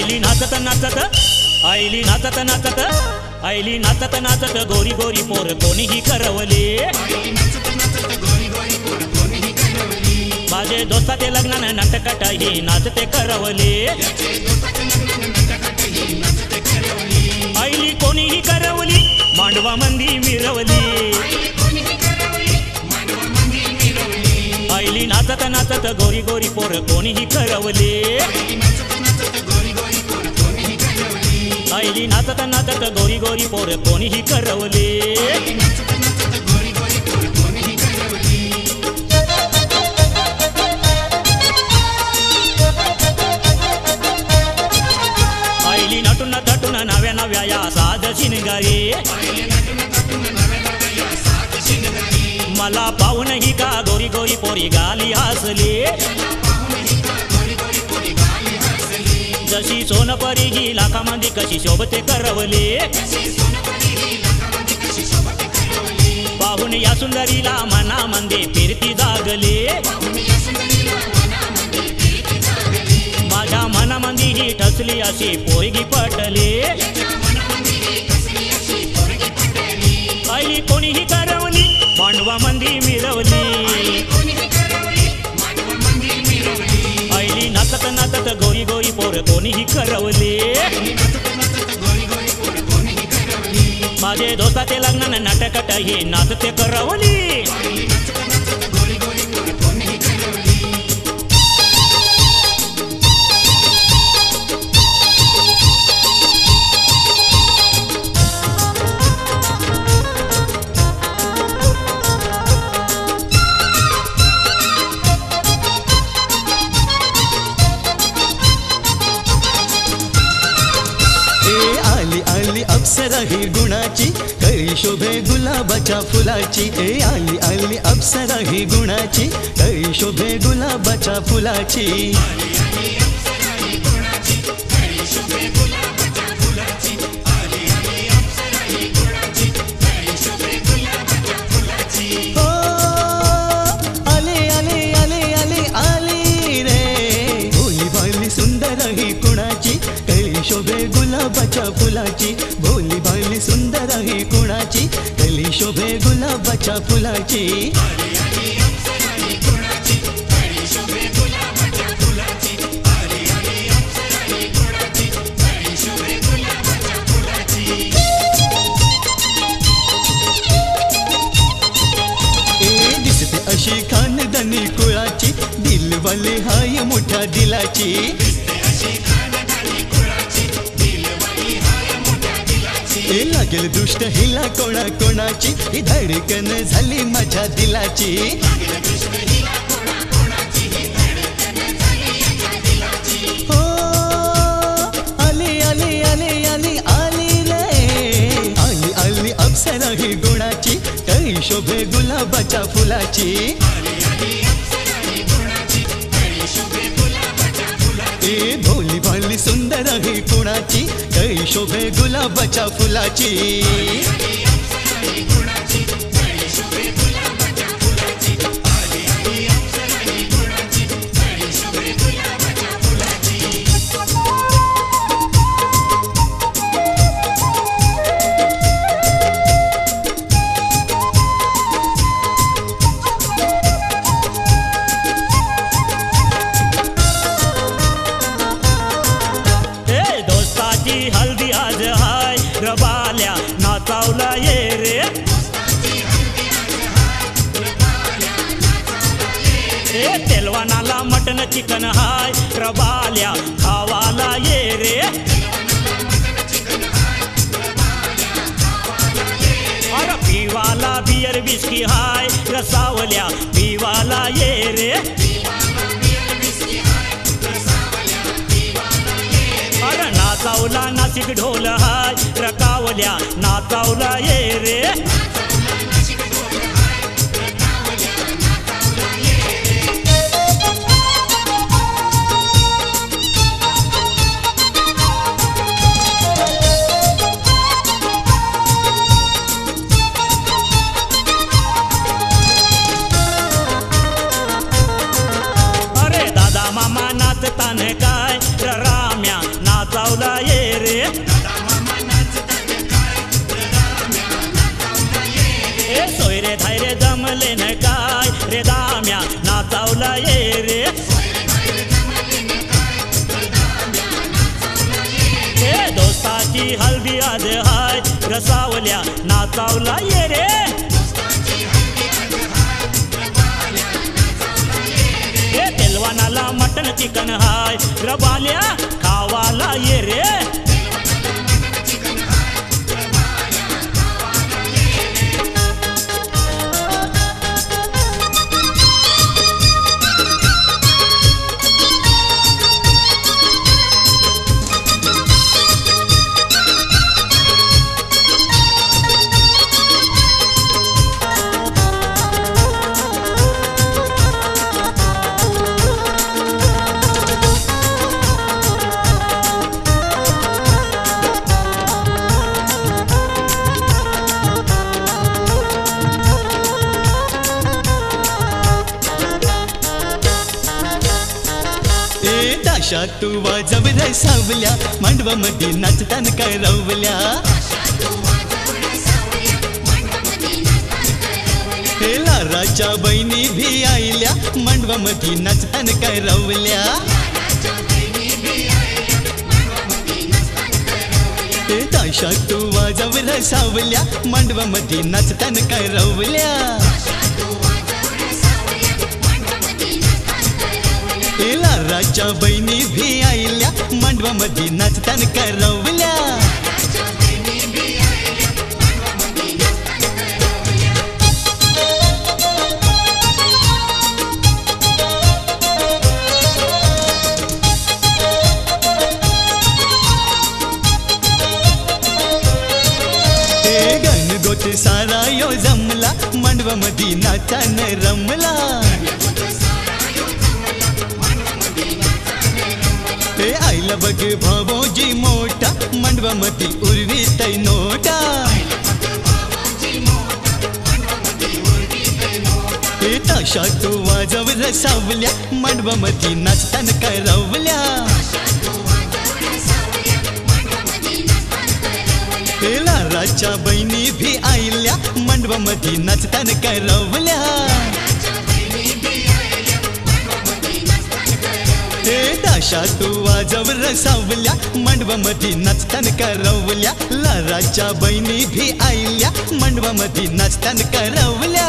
आईली नाचत नाचत, आईली नाचत नाचत, आईली नाचत नाचत गोरी गोरी पोर कोणीही करवली. माझे दोस्ताचे लग्नानं नाटकाट ही नाचते करवली. आईली कोणीही करवली, मांडवा मंदी मिरवली. आईली नाचत नाचत गोरी गोरी पोर कोणीही करवली. आईली नाचत नाचत गोरी गोरी पोर कोणीही करवली. आईली नटून तटून नव्या नव्या या साज शिनगारी. मला पाहून ही का गोरी गोरी पोरी गाली हसली. जशी सोनपरी ही लाखामध्ये कशी शोभते करवली. पाहून या सुंदरीला मनामध्ये फिरती जागली. माझ्या मनामध्ये ही ठसली अशी पोरगी पटली. आईली कोणीही करवली, मांडवा मंदी मिरवली. आईली नाचत नाचत गोरी गोरी पोर कोणीही करवली. माझे दोस्ताचे लग्नानं नाटकाट ही नाचते करवली. अप्सरा ही गुणाची, कळी शोभे गुलाबाच्या फुलाची. ए आली आली अप्सरा ही गुणाची, कळी शोभे गुलाबाच्या फुलाची. हो आले आले आले आले आली रे. भोली भाली सुंदर ही कुणाची, कळी शोभे गुलाबाच्या फुलाची. भोली भाली सुंदर ही कुणाची, कळी शोभे गुलाबाच्या फुलाची. दिसते अशी खानदानी कुळाची, दिलवाले हाय मोठ्या दिलाची. लागेल दृष्ट हिला कोणा कोणाची, ही धडकन झाली माझ्या दिलाची. हो आली आली आली आली आली रे. आली आली अप्सरा ही गुणाची, कळी शोभे गुलाबाच्या फुलाची. ए भोली भाली सुंदर ही कुणाची, कळी शोभे गुलाबाच्या फुलाची. हल्दी आज हाय रबाल्या नाचावला ये रे. तेलवानाला मटन चिकन हाय रबाल्या खावाला ये रे. अरे पीवाला बियर विस्की हाय रसावल्या पीवाला ये रे. अरे नाचावला नाशिक ढोल हाय रकावल्या नाचावला ये रे. अरे दादा मामा नाचतान काय राम्या नाचा नाचावला ये रे हे दोस्ताची हल्दी आज हाय रसावल्या नाचावला ये रे हे पेलवानाला मटन चिकन हाय रबाल्या खावाला ये रे ताशा तू वाजव रसावल्या मांडवामध्ये नाचताना काय रवल्या हे लाराच्या बहिणी भी आईल्या मांडवामध्ये नाचताना काय रवल्या हे ताशा तू वाजव रसावल्या मांडवामध्ये नाचताना काय रवल्या लाराच्या बहिणी भी आईल्या मांडवामध्ये नाचताना काय रवल्या हे गणगोत सारा यो जमला मांडवामध्ये नाचाने रमला हे आईला बघ भावोजी मोठा मांडवामध्ये उर्वी तै नोटा हे ताशा तू वाजव रसावल्या मांडवामध्ये नाचताना काय रवल्या हे लाराच्या बहिणी भी आईल्या मांडवामध्ये नाचताना काय रवल्या हे ताशा तू वाजव रसावल्या मांडवामध्ये नाचताना काय रवल्या लाराच्या बहिणी भी आईल्या मांडवामध्ये नाचताना काय रवल्या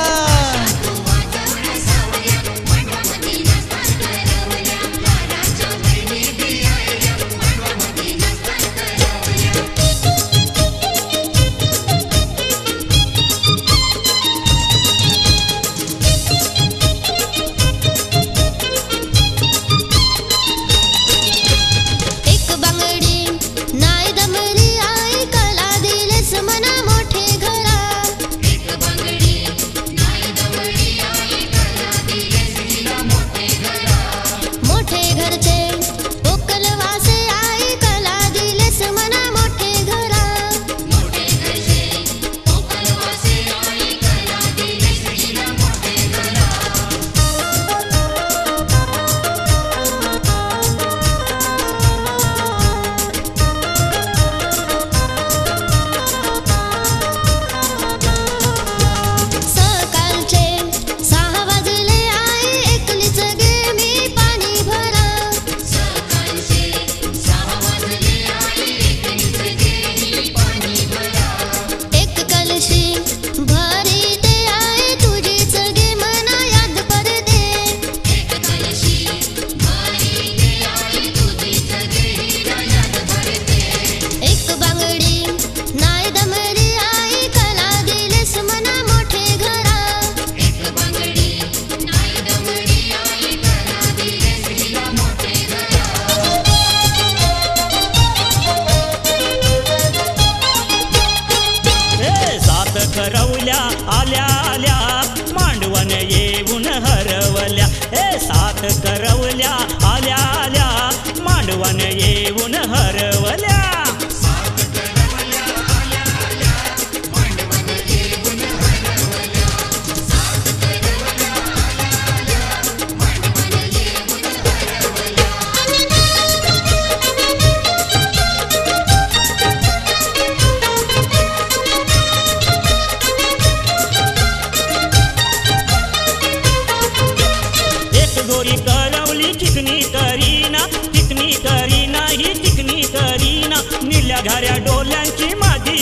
साथ करवल्या आल्या आल्या मांडवन येऊन हरवल्या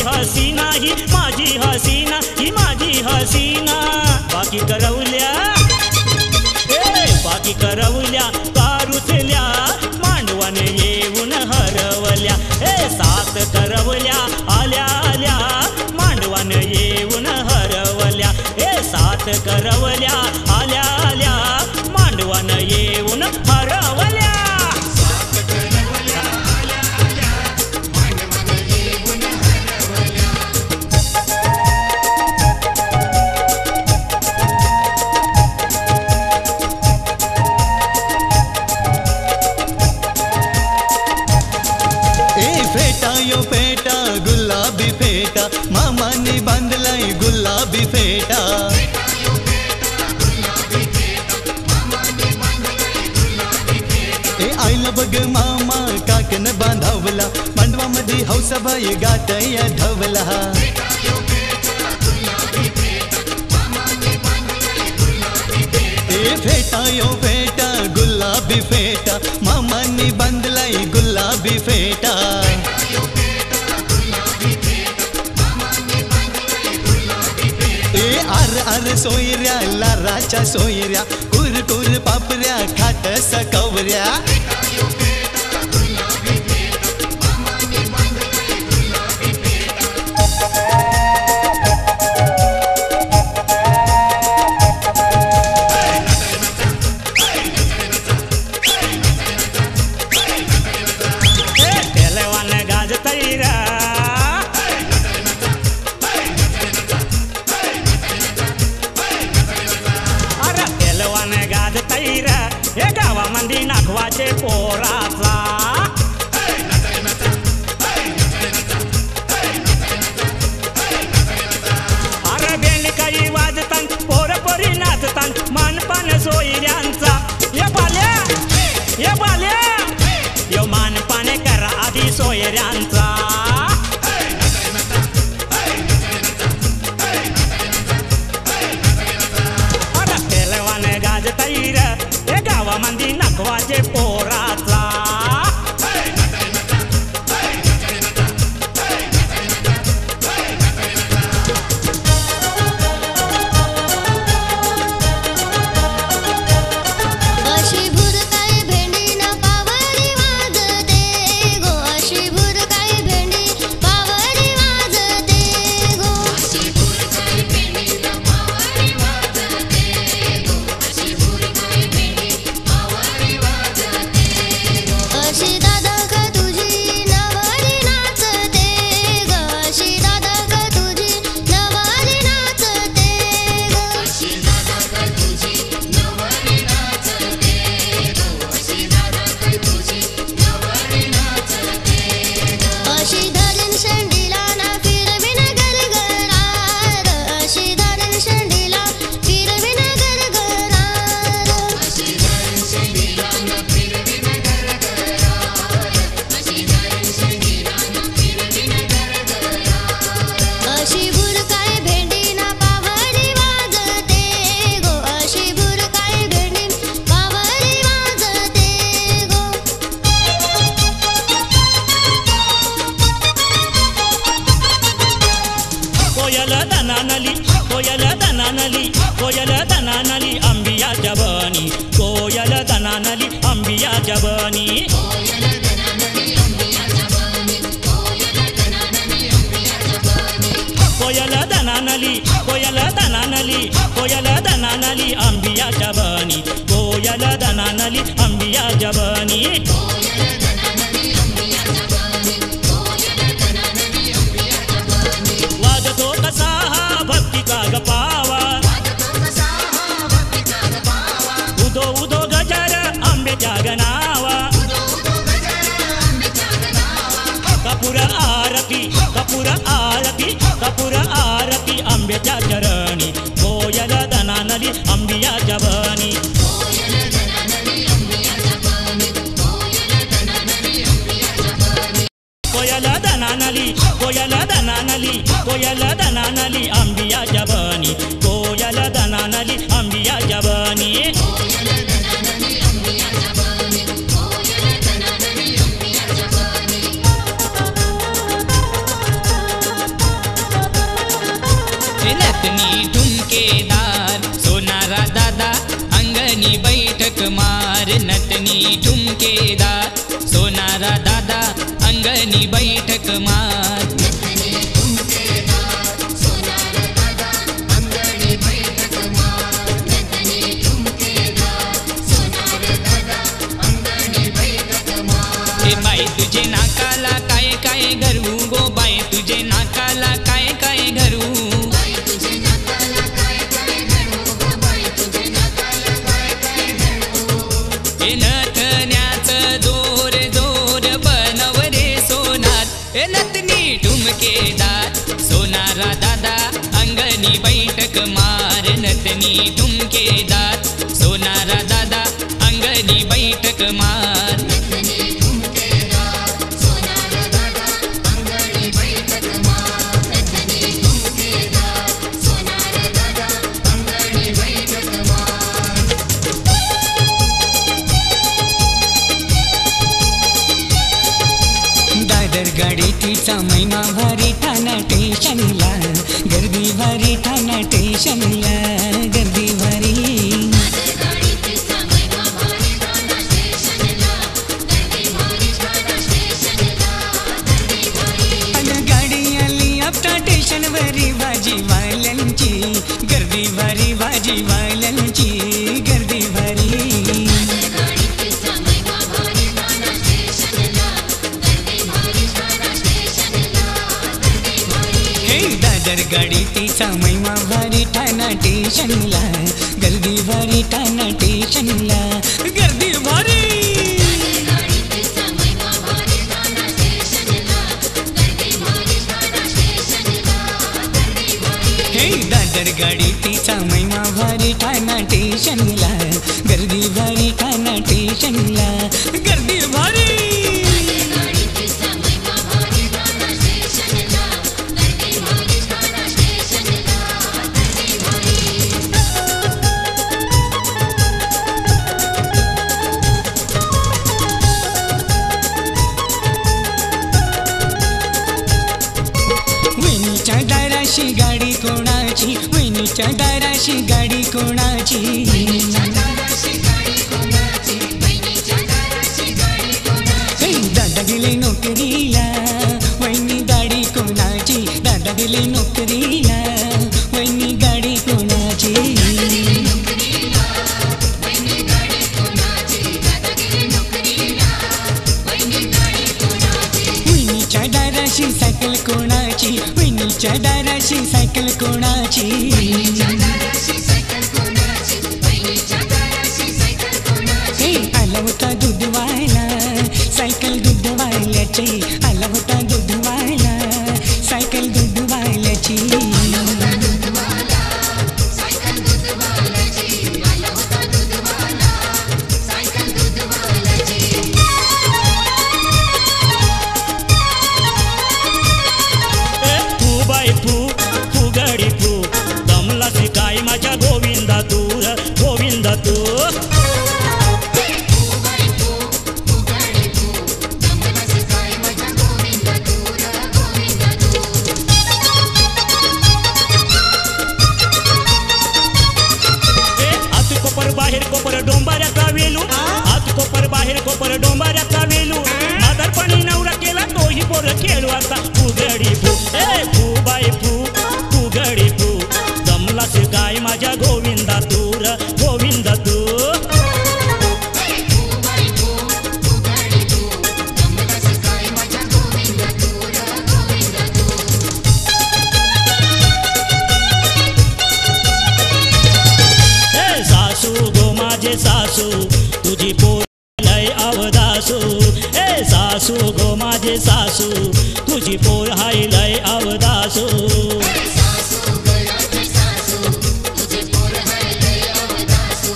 हसीना ही माझी हसीना ही माझी हसीना बाकी करवल्या बाकी करवल्या कारुसल्या मांडवाने येऊन हरवल्या सात करवल्या आल्या आल्या मांडवाने येऊन हरवल्या सात करवल्या आल्या आल्या मांडवाने येऊन हरवल्या फेटा गुलाबी फेटा मामाने बांधलाय गुलाबी फेटा आईला बघ मामा काकन बांधावला मांडवामध्ये हौसाबाई गातय धवला फेटा यो फेटा गुलाबी फेटा मामाने बांधलाय गुलाबी फेटा आर आर सोयऱ्या लाराच्या सोयऱ्या कुर कुर पापऱ्या खाट सकवऱ्या गावामध्ये नाखवाचे पोराचा अरे बेंड काही वाजतान पोर पोरी नाचतान मानपान सोयऱ्यांचा ये बाल्या यो मानपाने करा आधी सोयऱ्यांचा गावामध्ये नाखवाचे पोराचा अशी भुरकाई भेंडी ना पावरी वाजते गो अशी भुरकाई भेंडी पावरी वाजते गो अशी भुरकाई भेंडी ना पावरी वाजते गो अशी भुरकाई भेंडी पावरी वाजते गो अशी दादा का तुझी नवरी नाचते गो अशी दादा का तुझी नवरी नाचते गो अशी दादा का तुझी नवरी नाचते गो अशी दादा का तुझी नवरी नाचते गो अशी धरण शेंडीला ना फिरविन गरगरार अशी धरण शेंडीला फिरविन गरगरार अशी धरण शेंडीला ना फिरविन गरगरार अशी धरण शेंडीला ना फिरविन गरगरार अशी भुरकाई भेंडी ना पावरी वाजते गो अशी भुरकाई भेंडी पावरी वाजते गो कोयल दनानली कोयल दनानली कोयल दनानली अंबिया जबनी कोयल दनानली अंबिया जबनी कोयल दनानली अंबिया जबानी कोयल दनानली अंबिया जबानी कोयल दनानली कोयल दनानली कोयल दनानली अंबिया जबनी कोयल दनानली अंबिया जबनी कोयल दनानली अंबिया जबानी कोयल दनानली अंबिया जबानी वाजतो कसा हा भक्ती का गपावा वाजतो कसा हा भक्ती का गपावा उदो उदो गजर आंब्याच्या गणावा उदो उदो गजर आंब्याच्या गणावा कपूर आरती कपूर आरती कपूर आरती आंब्याच्या चरणी कोयल दनानली अंबिया जबनी कोयल दनानली अंबिया जबानी कोयल दनानली अंबिया जबानी कोयल दनानली कोयल दनानली कोयल दनानली अंबिया जबनी कोयल दनानली अंबिया जबनी कोयल दनानली अंबिया जबानी कोयल दनानली अंबिया जबानी अंगणी बैठक मार नतनी ठुमकेदार सोनार दादा अंगणी बैठक मार नतनी ठुमकेदार सोनार दादा अंगणी बैठक मार ए बाई तुझे नाकाला काय काय घरू गो बाई तुझे नाकाला काय काय घरू बाई तुझे नाकाला काय काय घडू गो बाई तुझे नाकाला काय काय घडू ए नथन्याचं दोर दोर बनव रे सोनार ए नतनी ठुमकेदार सोनारा दादा अंगणी बैठक मार नतनी ठुमकेदार सोनारा दादा अंगणी बैठक मार नतनी ठुमकेदार सोनार दादा अंगणी बैठक मार नतनी ठुमकेदार सोनार दादा अंगणी बैठक मार दादर गाडी तिचा महिमा भारी ठाणा स्टेशनला गर्दी भारी ठाणा स्टेशनला गर्दी भारी गाडी तिचा महिमा भारी ठाणा स्टेशनला गर्दी भारी ठाणा स्टेशनला गर्दी भारी अन गाडी आली आपटा स्टेशनवरी भाजीवाल्यांची गर्दी भारी भाजीवाल्यांची गर्दी भारी गाडी तिचा महिमा भारी ठाणा स्टेशनला गर्दी भारी ठाणा स्टेशनला गर्दी भारी हे दादर गाडी तिचा महिमा भारी ठाणा स्टेशनला गर्दी भारी ठाणा स्टेशनला गर्दी भारी गाडी तिचा महिमा भारी ठाणा स्टेशनला गर्दी भारी ठाणा स्टेशनला गर्दी भारी हे दादर गाडी तिचा महिमा भारी ठाणा स्टेशनला गर्दी भारी ठाणा स्टेशनला गर्दी भारी गाडी तिचा महिमा भारी ठाणा स्टेशनला गर्दी भारी ठाणा स्टेशनला गर्दी भारी वहिनीच्या दाराशी गाडी कोणाची वहिनीच्या दाराशी गाडी कोणाची बहिणीच्या दाराशी गाडी कोणाची बहिणीच्या दाराशी गाडी कोणाची हे दादा गेले नोकरीला वहिनी गाडी कोणाची दादा गेले नोकरीला वहिनी गाडी कोणाची नोकरीला बहिणी गाडी कोणाची दादा गेले नोकरीला बहिणी गाडी कोणाची वहिनीच्या दाराशी सायकल कोणाची वहिनीच्या दाराशी सायकल कोणाची बहिणीच्या दाराशी सायकल कोणाची बहिणीच्या दाराशी सायकल कोणाची हे आला होता दूध व्हायला सायकल दूध व्हायल्याची आला होता दूध व्हायला सायकल दूध व्हायल्याची होता दूधवाला सायकल दूधवाल्याची आला होता दूधवाला सायकल दूधवाल्याची ए फू बाई फू फुगडी फू दमला काय माझ्या गोविंदा तू गोविंदा तू बाई तू गाडी तू दमला काय माझ्या गोविंदा तू गोविंदा तू ए आत कोपर बाहेर कोपर डोंबाऱ्याचा वेलू आत कोपर बाहेर कोपर डोंबाऱ्याचा वेलू नादरपणी नवरा केला तोही पोर खेळू आता फुगडी फू ए फू बाई फू फुगडी फू दमला काय माझ्या गोविंदा तू गोविंदा तू बाई तू गाडी तू दमला काय माझ्या गोविंदा तू गोविंदा तू ए सासू गो माझे सासू तुझी पोर लय अवदासू ए सासू गो माझे सासू तुझी पोर हाय लय अवदासू सासू गयाची सासू तुझे पोर हाय लय अवदासू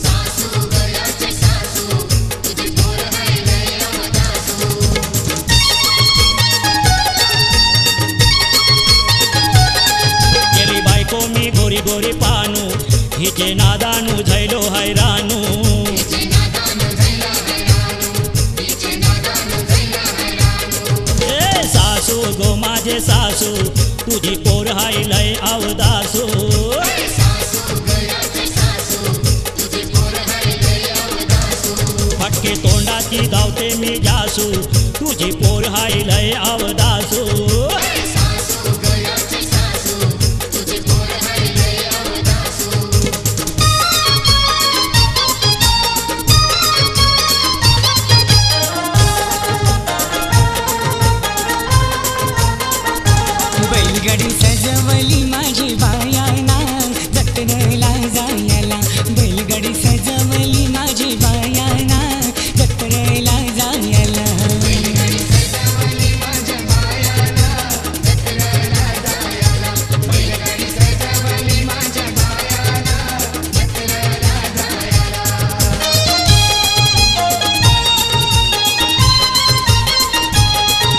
सासू गयाची सासू तुझे पोर हाय लय अवदासू गेली बायको मी गोरी गोरी पानू हिचे नादानू झैलो हैरानू तिचे नादान झैला हैरानू तिचे नादान झैला हैरानू ए सासू गो माझे सासू तुझी पोर हाय लय अवदासू सासू गयाची सासू तुझे पोर हाय लय अवदासू फटके तोंडात माझी धावते मी जासू तुझी पोर हाय लय अवदासू सासू गयाची सासू तुझे पोर हाय लय अवदासू बैलगाडी सजवली माझी बायाना जत्रेला जायला बैलगाडी सजवली माझी बायाना जत्रेला जायला बैलगाडी सजवली माझ्या बायाला जत्रेला जायला बैलगाडी सजवली माझ्या बायाला जत्रेला जायला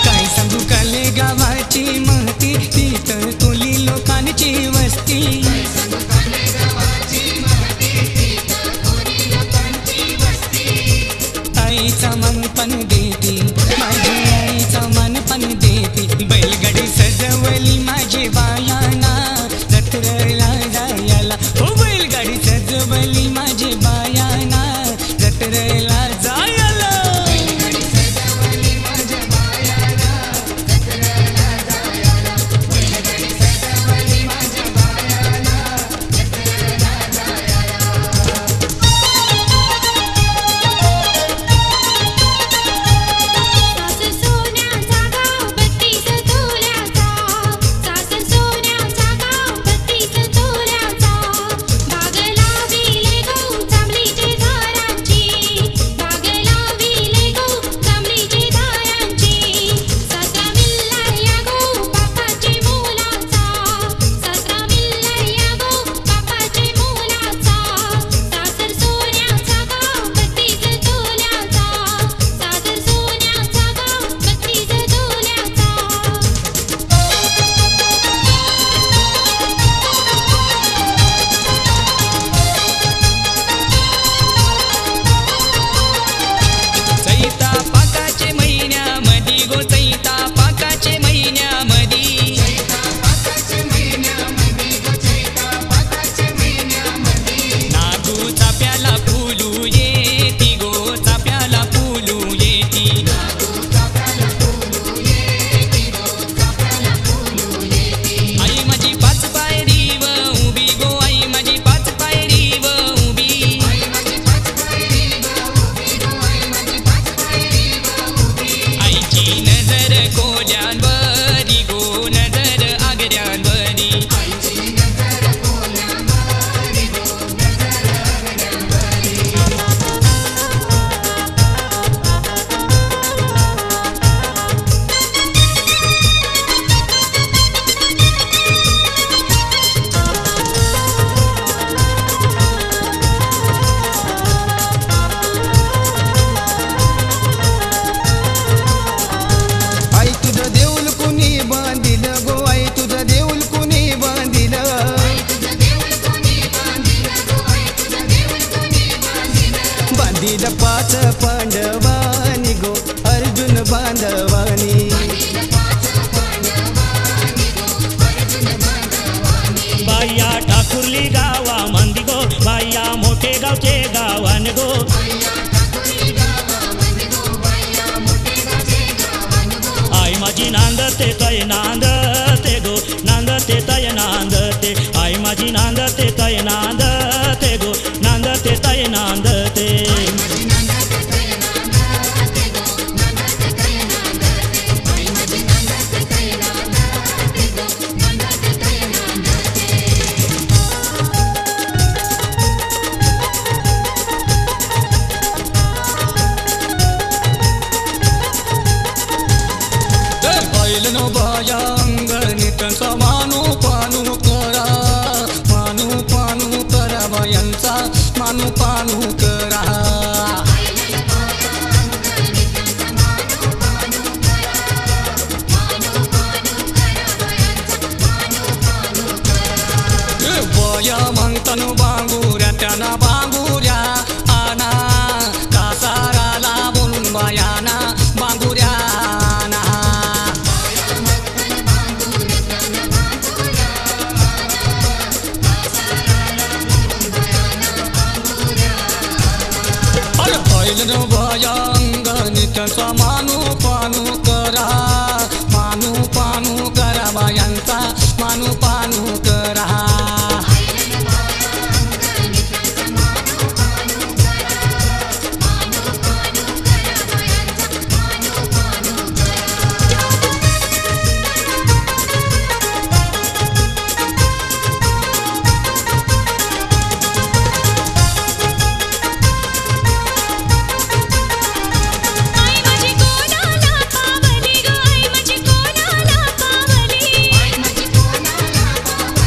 काय सांगू काले गावाची महती ती तर कोली लोकांची वस्ती संगोकाने गावाची महती ती तर कोणी लोकांची वस्ती आईचा मन पण देती माझी आईचा मन पण देती बैलगाडी सजवली माझी बायाना जत्रेला जायला हो बैलगाडी सजवली माझी बायाना जत्रेला जायला बैलगाडी सजवली माझ्या बायाला जत्रेला जायला बैलगाडी सजवली माझ्या बायाला जत्रेला जायला सासर सोन्याचा गाव 32 तोल्याचा सासर सोन्याचा गाव 32 तोल्याचा बाग लाविले गो चांबलीचे दारांची बाग लाविले गो चांबलीचे दारांची सासरा मिल्ला या गो बापाचे मोलाचा सासरा मिल्ला या गो बापाचे मोलाचा सासर सोन्याचा गाव 32 तोल्याचा सासर सोन्याचा गाव 32 तोल्याचा चैता पाकाचे महिन्यामधी गो चैता पाकाचे महिन्यामधी पाकाच्या महिन्यामध्ये गो चैता पाकाच्या महिन्यामध्ये नागू चाप्याला फुलू येती गो चाप्याला फुलू येती चाप्याला फुलू येती गो चाप्याला फुलू येती आई माझी पाच पायरीव उभी गो आई माझी पाच पायरीव उभी आई माझी पाच पायरी गो उभी गो आई माझी पाच पायरी गो उभी आईची नजर कोल्यांवरी गो नजर आगऱ्यांवरी आईची नजर कोल्यांवरी गो नजर आगऱ्यांवरी आई तुझं देऊल कुणी बांधिलं गो आई तुझं देऊल कुणी बांधिलं तुझं देऊळ कोणी बांधिलं गो आई तुझं देऊळ कोणी बांधिलं बांधिलं पाच पांडवानी गो अर्जुन बांधवानी पाच पांडवानी गो अर्जुन बांधवानी बाया ठाकुर्ली गावा मंदी गो बाया मोठे गावचे गावान गो बाया ठाकुरी गावामध्ये गो बाया मोठे गावचे गावान गो आई माझी नांदते तय नांदते गो नांदते तय नांदते आई माझी नांदते तय नांदते गो नांदते तय नांदते माझी नंदते तय नांदते गो नंदते तय नांदते आई माझी नंदते तय नांदते गो नंदते तय नांदते बैल नो बाया अंगणी त्यांचा मानू पानू करा बायांचा मानू पानू करा बया म्हणतानो बांगुऱ्या त्यांना बांगुऱ्या आना कासाराला बोलून बायाना बांगुऱ्या आना अरे बैल नो बया अंग मानू पानू करा मानू पानू करा बायांचा मानू पानू करा आई माझी कोणाला पावली ग आई माझी कोणाला पावली आई माझी कोणाला पावली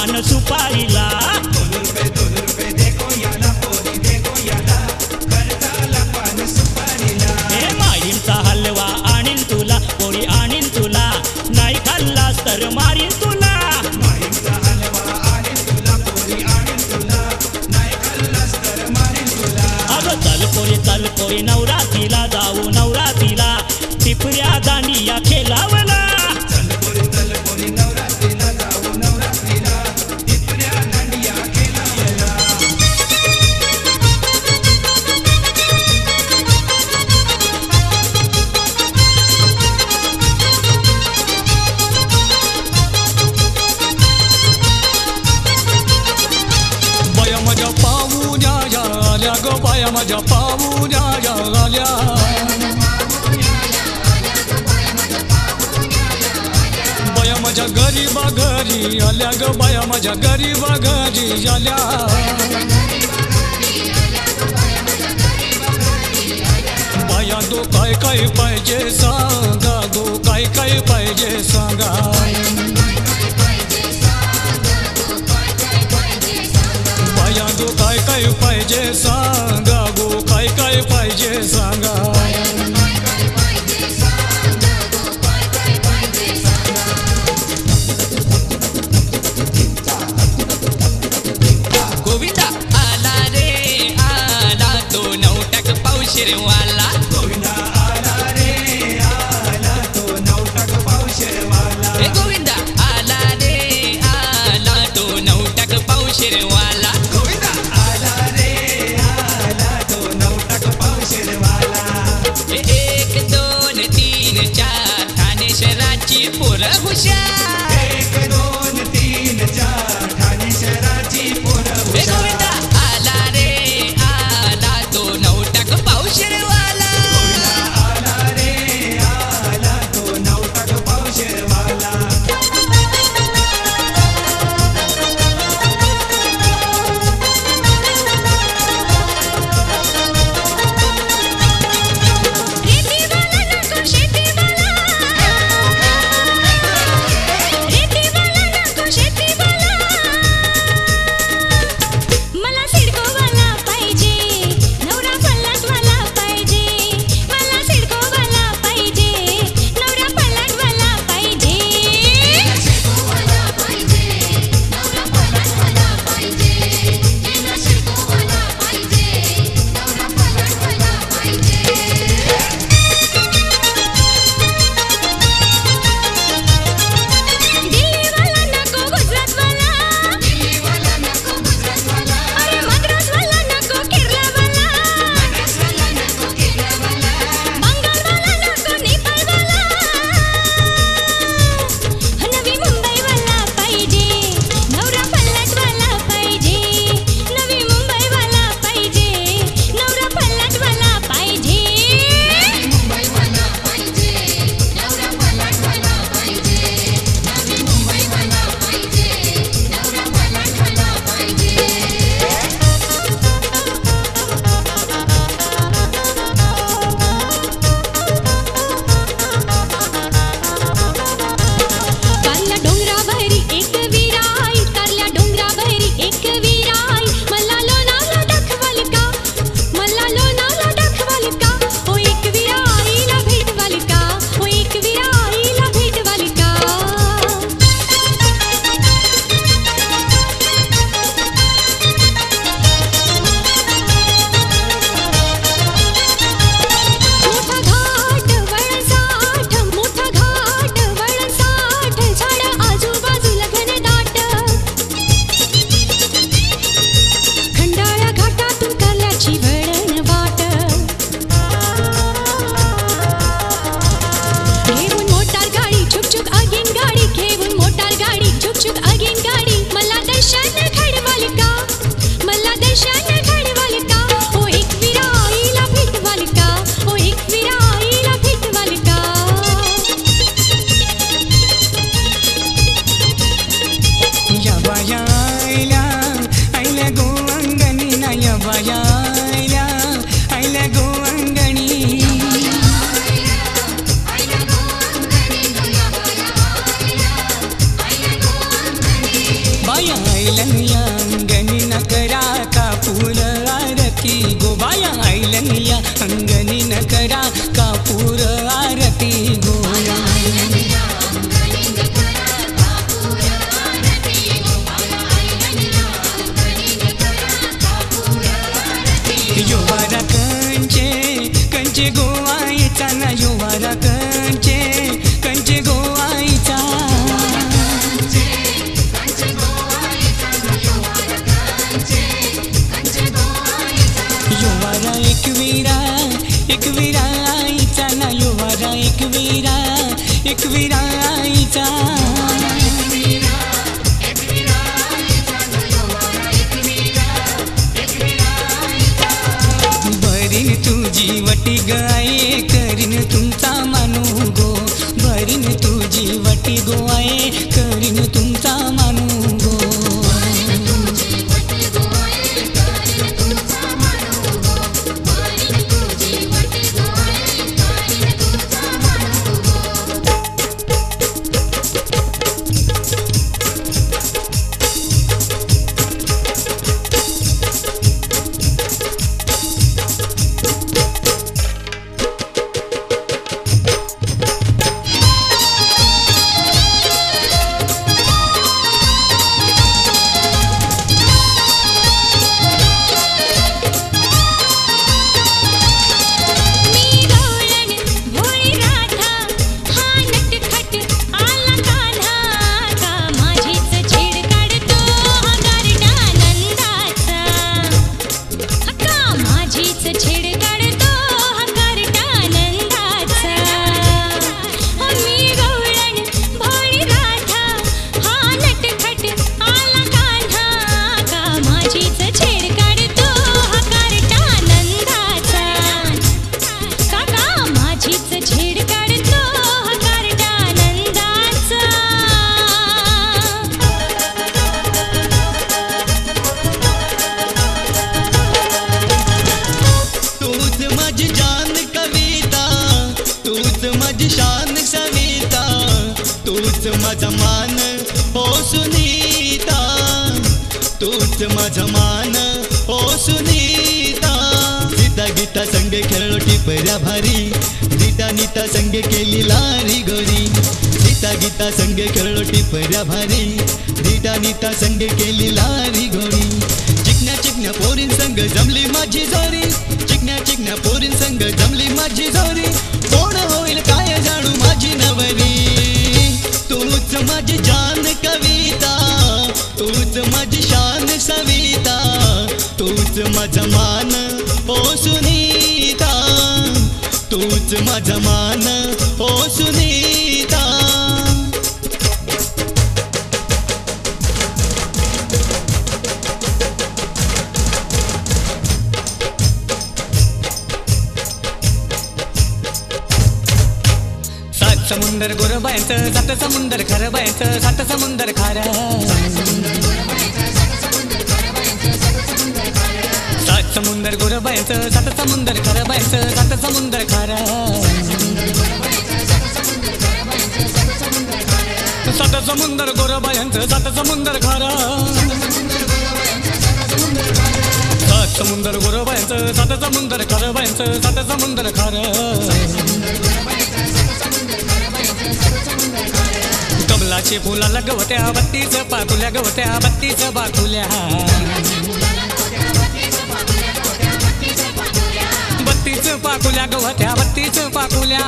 पान सुपारीला हे माळींचा हलवा आणीन तुला पोळी आणीन तुला नाही खाल्लास तर मारीन तुला अगं चल पोरी नवरात्रीला जाऊ नवरात्रीला टिपऱ्या दांडिया खेळावला बाया माझ्या पाहुण्या आल्या बाया माझ्या गरीबा घरी आल्या ग बाया माझ्या गरीबा घरी आल्या बाया दो काय काय पाहिजे सांगा दो काय काय पाहिजे सांगा बाया दो काय काय पाहिजे सांगा गो काय काय पाहिजे सांगा गोविंदा आला रे आला तो नवटक पावशेरवाला गोविंदा आला रे आला तो नवटक पावशेरवाला हे गोविंदा आला रे आला तो नवटक पावशेरवाला गोविंदा आला रे आला आईलन या अंगणी न करा कापूर आरती गो बाया आईलन या अंगणी न करा कापूर आरती गो योवारा कंचे गोवायचा ना योवारा कंचे गोवायचा योवारा एकवीरा आईचा ना योवारा एकवीरा आईचा भरीन तुझी वटी गाये करीन तुमचा मानू गो भरीन तुझी वटी गोवाये करीन तुमचा मानू गो माझा मान हो सुनीता तूच माझा मान हो सुनीता सीता गीता संगे खेळलो टिपऱ्या भारी गीता नीता संगे केली लारी गोरी सीता गीता संगे खेळलो टिपऱ्या भारी गीता नीता संगे केली लारी गोरी चिकन्या पोरीन संग जमली माझी जोरी चिकन्या पोरीन संग जमली माझी जोरी कोण होईल काय जाणू माझी नवरी तूच माझी जान कविता तूच माझी शान सविता तूच माझा मान हो सुनीता तूच माझा मान हो सुनीता समुंदर गोरबायचं सात समुंदर खरं बायचं सात समुंदर खारा सात समुंदर गोरबायचं सात समुंदर खरं बायचं सात समुंदर खारा सात समुंदर गोरबायचं सात समुंदर खारा सात समुंदर गोरबायचं सात समुंदर खरं बायचं सात समुंदर खारा कमलाची फुला गवत्या बत्तीच पाकुल्या गवत्या बत्तीच बाकुल्या बत्तीच पाकुल्या गवत्या बत्तीच पाकुल्या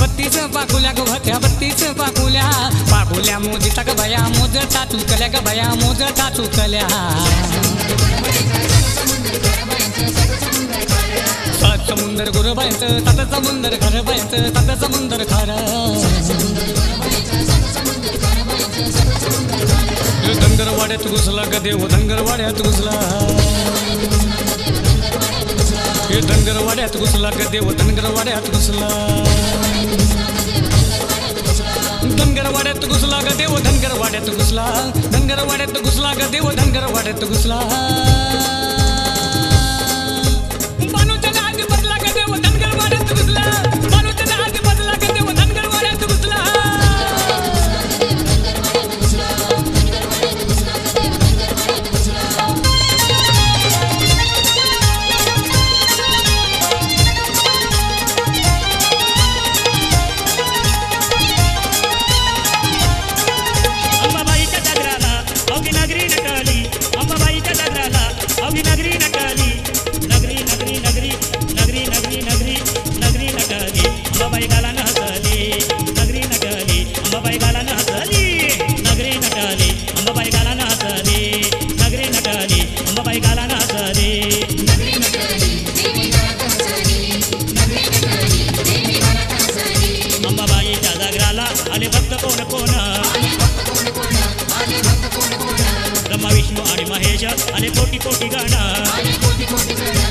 बत्तीच पाकुल्या गवत्या बत्तीच पाकुल्या पाकुल्या मोजता ग बया मोजता चुकल्या ग बया मोजता चुकल्या सात समुंदर गुरबायचं सात समुंदर खरबायचं सात समुंदर खारा धनगरवाड्यात घुसला ग देव धनगरवाड्यात घुसला हे धनगरवाड्यात घुसला ग देव धनगरवाड्यात घुसला धनगरवाड्यात घुसला ग देव धनगरवाड्यात घुसला धनगरवाड्यात घुसला ग देव धनगरवाड्यात घुसला नटली अंबाबाईच्या दगडाला अवघी नगरी नटली नगरी नगरी नगरी नगरी नगरी नगरी नगरी नटली अंबाबाई गालानं हसली नगरी नटली अंबाबाई गालानं हसली नगरी नटली अंबाबाई गालानं हसली नगरी नटली अंबाबाई गालानं हसली नगरी नटली देवी गात हसली नगरी नटली देवी गात हसली अंबाबाईच्या दगडाला आले भक्त कोण कोण आले भक्त कोण कोण आले भक्त कोण कोण ब्रह्मा विष्णू आणि महेश आले कोटी कोटी गण आले कोटी कोटी गण